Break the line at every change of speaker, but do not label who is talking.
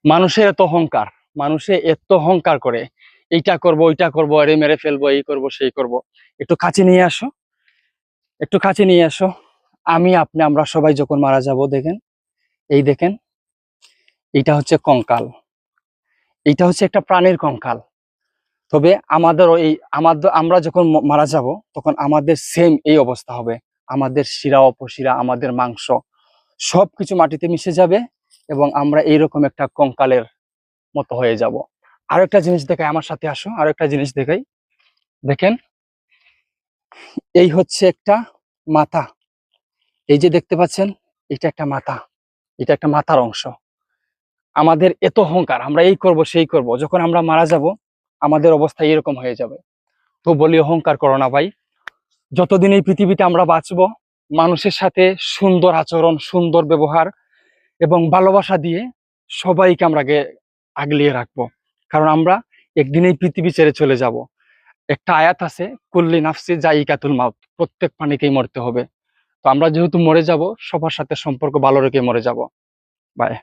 মানুষের এত অহংকার, মানুষে এত অহংকার করে, এইটা করব ওইটা করব, আরে মেরে ফেলবো, এই করব সেই করব। একটু কাছে নিয়ে আসো, একটু কাছে নিয়ে আসো। আমি আপনি আমরা সবাই যখন মারা যাব, দেখেন, এই দেখেন, এইটা হচ্ছে কঙ্কাল, এইটা হচ্ছে একটা প্রাণীর কঙ্কাল। তবে আমাদের এই আমাদের আমরা যখন মারা যাব, তখন আমাদের সেম এই অবস্থা হবে। আমাদের শিরা উপশিরা, আমাদের মাংস সবকিছু মাটিতে মিশে যাবে, এবং আমরা এইরকম একটা কঙ্কালের মতো হয়ে যাব। আরো একটা জিনিস দেখাই, আমার সাথে আসো, আরো একটা জিনিস দেখাই। দেখেন, এই হচ্ছে একটা মাথা, এই যে দেখতে পাচ্ছেন, এটা একটা মাথা, এটা একটা মাথার অংশ। আমাদের এত অহংকার, আমরা এই করব সেই করব, যখন আমরা মারা যাব আমাদের অবস্থা এরকম হয়ে যাবে। তো বলি, অহংকার করো না ভাই। যতদিন এই পৃথিবীতে আমরা বাঁচবো, মানুষের সাথে সুন্দর আচরণ, সুন্দর ব্যবহার এবং ভালোবাসা দিয়ে সবাইকে আমরা আগলিয়ে রাখবো। কারণ আমরা একদিন এই পৃথিবী ছেড়ে চলে যাব। একটা আয়াত আছে, কুল্লি নাফসি জাইকাতুল মাউত, প্রত্যেক প্রাণীকেই মরতে হবে। তো আমরা যেহেতু মরে যাব, সবার সাথে সম্পর্ক ভালো রেখে মরে যাব। বাই।